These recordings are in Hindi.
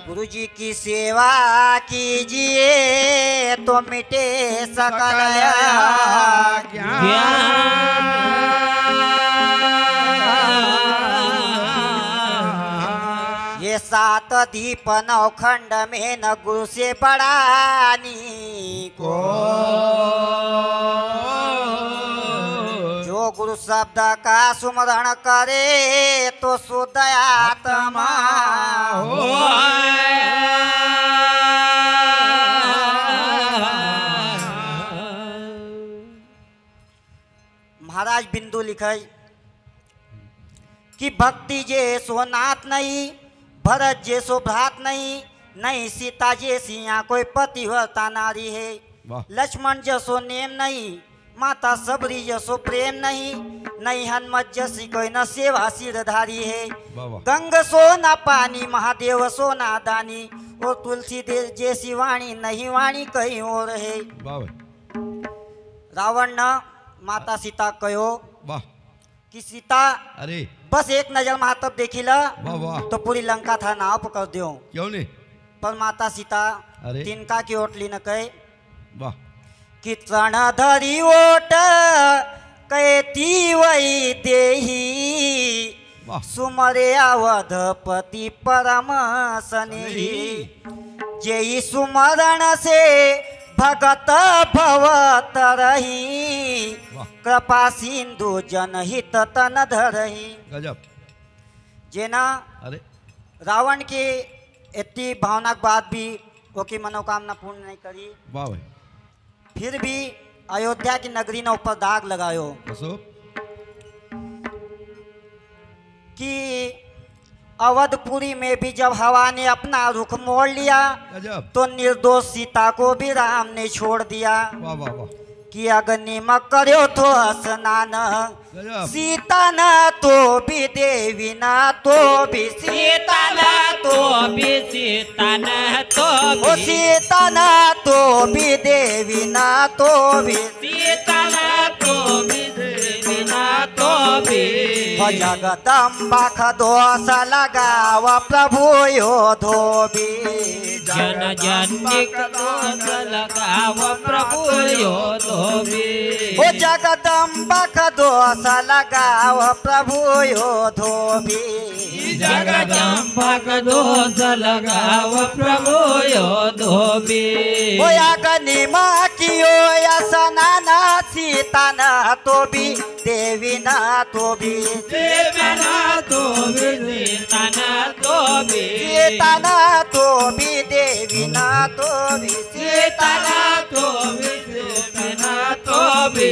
गुरु जी की सेवा कीजिए तो मिटे सकल ये 7 दीप नौखंड में न गुरु से बढ़ानी को जो गुरु शब्द का सुमरण करे तो शुद्ध आत्मा हो। महाराज बिंदु लिखे कि भक्ति जे सो नाथ नहीं, भरत जे सो भ्रात नहीं, नहीं सीता जैसी यहाँ कोई पतिव्रता नारी है, लक्ष्मण जसो नेम नहीं, माता सबरी जसो प्रेम नहीं, नहीं हनुमत जैसी कोई न सेवा सिरधारी है, गंग सोना पानी महादेव सोना दानी, और तुलसी देव जैसी वाणी नहीं वाणी कहीं और है। रावण न माता सीता कहो कि सीता अरे बस एक नजर महातब देखिला तो पूरी लंका था नाव पकड़ दियो। क्यों नहीं? पर माता सीता अरे तिनका की ओटली न कहे वाह कि तृण धरी ओट कहती वही देही, सुमरे अवधपति परम सनेही, जेई सुमरण से भगत भवत रही, कृपा सिंधु जनहित तन धरही। गजब। जेना अरे रावण की इतनी भावनाक बात भी ओकी मनोकामना पूर्ण नहीं करी, वाह भाई, फिर भी अयोध्या की नगरी ने ऊपर दाग लगायो कि अवधपुरी में भी जब हवा ने अपना रुख मोड़ लिया तो निर्दोष सीता को भी राम ने छोड़ दिया। वाह वाह वाह। कि अग्नि में करो तो स्नान, सीता न तो भी देवी न तो भी सीता न तो भी सीता न तो भी सीता न तो भी देवी न तो भी सीता न तो भी देवी न तो भी। जगदम्बा दोष लगाव प्रभु यो धोबी, जन जनिक दोष लगाव प्रभु यो धोबी। ओ जगदम्बा दोष लगाव प्रभु यो धोबी, जगदम्बा दोष लगाव प्रभु यो धोबी। ओ अग्नि माँ कियो स्नान, सीता न तो भी देवी न तो भी सीता न तो भी सीता न तो भी सीता न तो भी देवी न तो भी सीता न तो भी सीता न तो भी।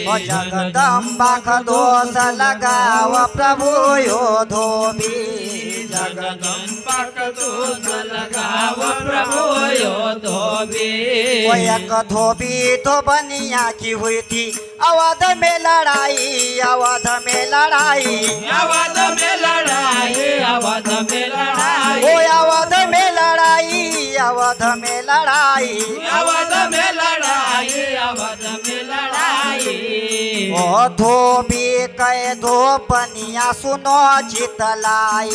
ओ जगदम्बा दोष लगाव प्रभु यो धोबी, जगदम्बा दोष लगाव प्रभु यो धोबी। वो एक धोबी तो बनिया की हुई थी अवध में लड़ाई, अवध में लड़ाई, अवध में लड़ाई, अवध में लड़ाई, ओ अवध में लड़ाई, अवध में लड़ाई, अवध में लड़ाई, अवध में लड़ाई। ओ धोबी कहे धो बनिया सुनो चितलाई,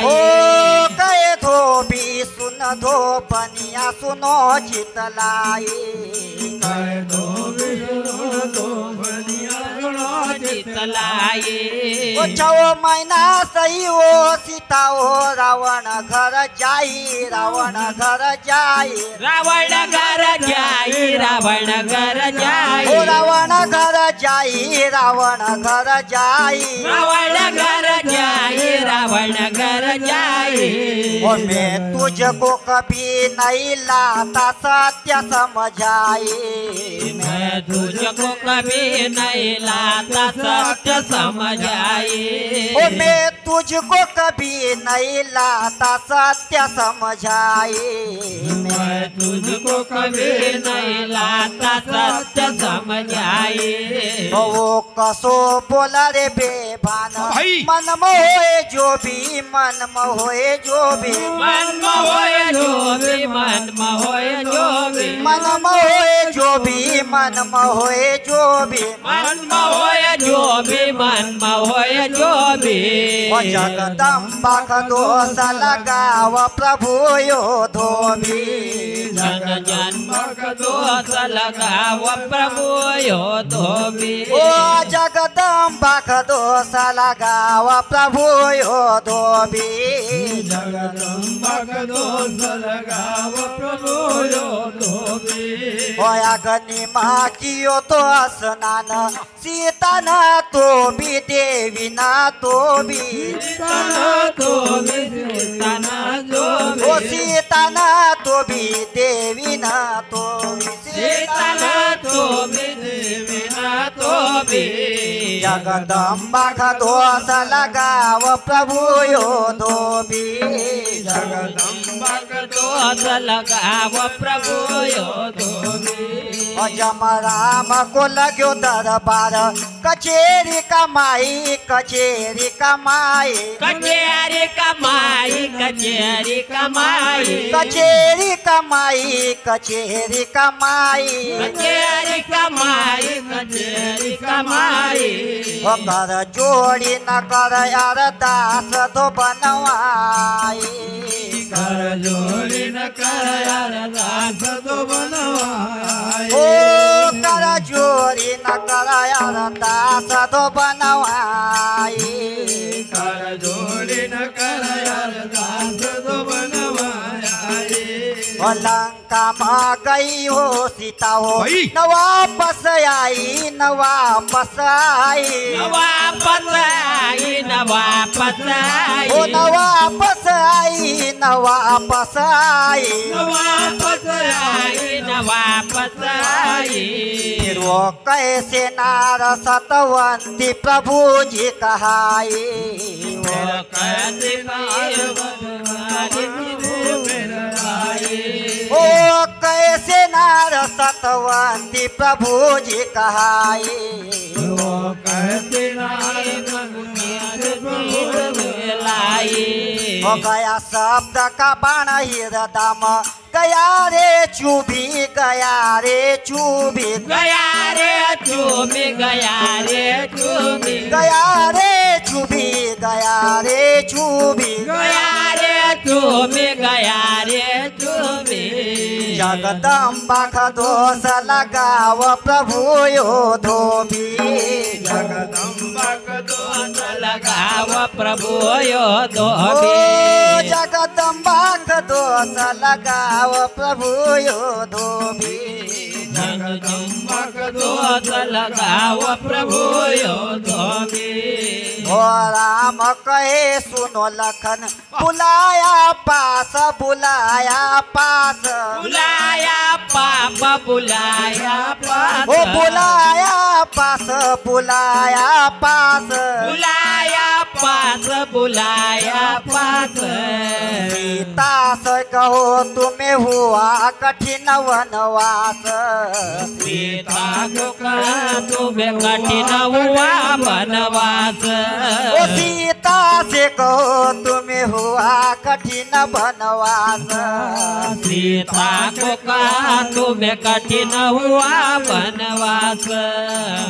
ओ कहे धोबी सुन धो बनिया सुनो चितलाई, ओ 6 महीना सही ओ सीता ओ रावण घर जाई, रावण घर जाई, रावण घर जाई, रावण घर जाई, ओ रावण घर जाई, रावण घर जाई, रावण घर जाई, रावण घर जाई। ओ मैं तुझको कभी नहीं लाता सत्य समझाई, मैं तुझको कभी नहीं लाता सत्य समझाई। ओ मैं तुझको कभी नहीं लाता सत्य समझाई, मैं तुझको कभी नहीं लाता सत्य समझाई। ओ वो कसो बोला रे बेभान, भाई। मन मोहे जो भी, मन मोहे जो भी, मन मोहे जो भी, मन मोहे जो भी, मन मोहे जो भी, मन मोहे जो भी, मन मोहे जो भी मन होय जो भी ओ जगदंबा का दोष लगाव प्रभु यो धोबी जन जन्म का दोष लगाव प्रभु यो धोबी ओ जगदंबा का दोष लगाव प्रभु यो धोबी जगदंबा का दोष लगाव प्रभु यो धोबी ओ अग्नि माँ कियो तो स्नान सीता न तो भी देवी न तो भी ओ सीता न तो भी देवी न तो जगदंबा का दोष लगाव प्रभु यो धोबी जगदंबा का दोष लगाव प्रभु यो धोबी जमराम को लग्यो दरबार कचेरी कमाई कचेरी कमाई कचेरी कमाई कचेरी कमाई कचेरी कमाई कचेरी कमाई कचेरी कमाई कचेरी कमाई कर जोड़ी न कर यार दास तो बनवाई कर जोड़ी न कर यार दास तो बनवाई ओ कर जोड़ी न कर यार दास तो बनवाई कर जोड़ी न कर यार दास तो बनवाई लंका में गई हो सीता हो न वापस आई न वापस आई वापस आई न वापस आई ओ न वापस आई न वापस आई वापस आई न वापस आई फिर वो कैसे नार सतवंती प्रभु जी कहाई ओ कैसे नार सतवंती प्रभु जी कहाई हो गया शब्द का बाण हिरदम गया रे चूभी गया रे चूभी गया रे चूमी गया रे चूमी गया रे चूभी गया रे चूभी गया रे चूमी गया रे चूमी जगदंबा का दोष लगाव प्रभु यो धोबी जगदंबा का दोष लगाव प्रभु यो ओ धोबी जगदंबा का दोष लगाव प्रभु यो धोबी जगदंबा का दोष लगाव प्रभु यो धोबी ओ राम कहे सुनो लखन बुलाया पास बुलाया पास बुलाया पाप बुलाया पाप ओ बुलाया पास बुलाया पास बुलाया पास बुलाया पास सीता से कहो तुम्हें हुआ कठिन वनवास सीता को कहा तुम्हें कठिन हुआ वनवास ओ सीता से कहो तुम्हें हुआ कठिन वनवास सीता को कहा तुम्हें कठिन हुआ वनवास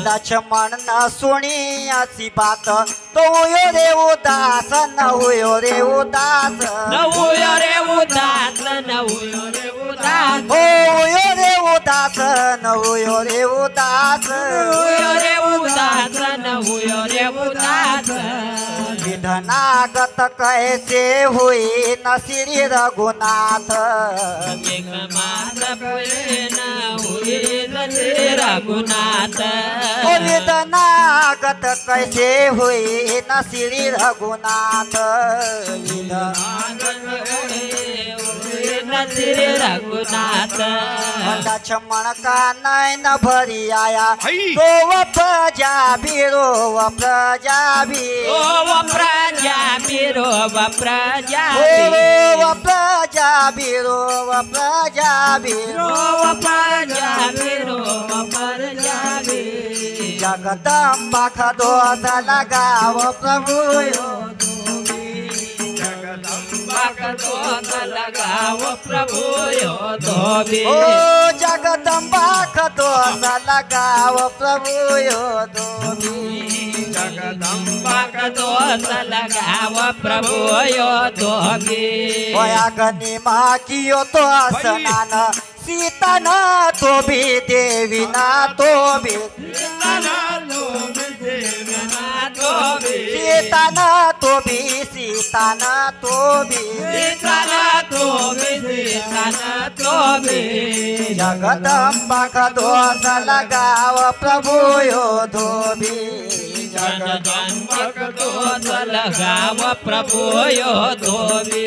लक्ष्मण न सुनी ऐसी बात तो हुयो रे उदास न हुयो रे उदास न हुयो रे उदास न हुयो रे उदास ओ हुयो रे उदास न हुयो रे उदास हुयो रे उदास न हुयो रे उदास विधनागत कैसे हुई न श्री रघुनाथ एक मास पुरे न हुई न श्री रघुनाथ ओ विधनागत कैसे हुई न श्री रघुनाथ न श्री रघुनाथ लक्ष्मण का नैन भरी आया तो प्रजा भी रो प्रजा भी ओ प्रजा बिरो प्रजा रो प्रजा भी रो प्रजा भी रो प्रजा बिरो प्रजा जगदंबा का दोष लगाव प्रभु यो जगदंबा का दोष लगाव प्रभु यो धोबी ओ जगदंबा का दोष लगाव प्रभु यो धोबी दोष लगाव प्रभू यो धोबी अगनी मागियो तो स्नान सीतान तो भी देवी ना तो भी सीतान तो भी सीतान तो भी जगदम्बा का दोष लगाव प्रभु यो धोबी जगदम्बा का दोष लगाव प्रभु यो धोबी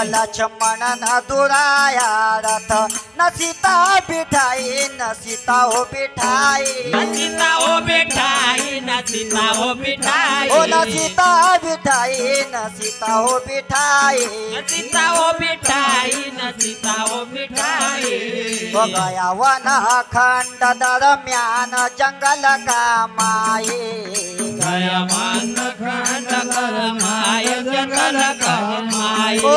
लक्ष्मण न दुराया रथ न सीता बिठाई न सीता हो बिठाई न सीता हो बिठाई न सीता हो बिठाई ओ न सीता बिठाई न सीता हो बिठाई न सीता हो बिठाई न सीता हो बिठाई हो गया वन खंड दरम्यान जंगल का माए गया वन खंड करमाय जंगल करमाय ओ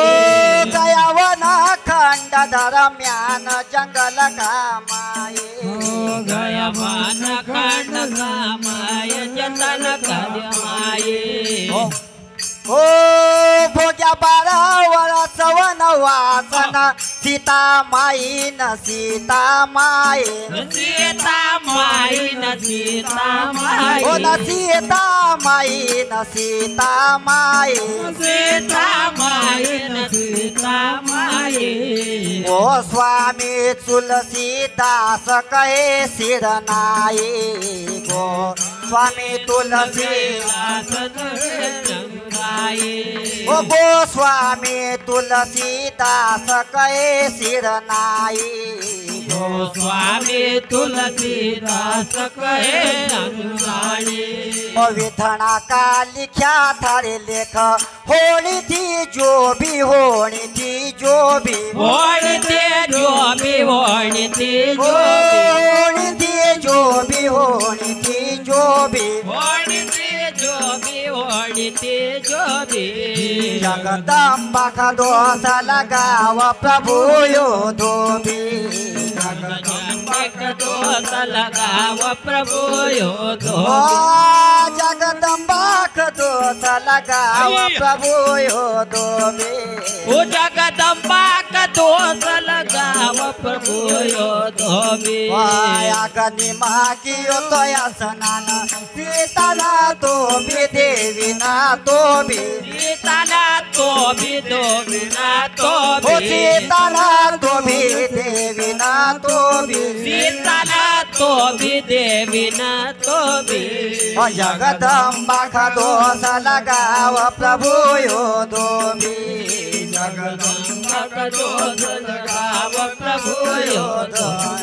गया वन खंड दरम्यान जंगल का माए गया वन खंड करमाय जंगल करमाय ओ भोग्या 12 वर्ष वनवासन सीता माई न सीता माई सीता माई न सीता माई ओ न सीता माई न सीता माई सीता माई न सीता माई ओ स्वामी तुलसीदास कहे सिरनाई गो स्वामी तुलसीदास ओ गो स्वामी तुलसीदास कहे सिरनाई गो स्वामी तुलसीदास कहे अनुराणी ओ विधना का लिखा थारे लेख होनी थी जो भी होनी थी जो भी होनी थी जो भी होनी थी जो होनी थी जो भी होनी थी जो भी होनी थी जो भी होनी थी जो भी जगदम्बा का दोष लगाव प्रभु यो धोबी जगदम्बा का दोष लगाव प्रभु यो ओ धोबी जगदम्बा का दोष लगाव प्रभु यो धोबी ओ जगदम्बा का दोष लगाव प्रभु यो धोबी अगनी मागियो तो स्नान सीताना तो भी देवी ना तो भी सीताना तो भी धोबी ना तो ओ भी सीताना तो भी देवी ना तो भी सीताना तो भी देवी ना तो भी ओ जगदम्बा का दोष लगाव प्रभु यो धोबी जगदम्बा का दोष लगाव प्रभु यो धोबी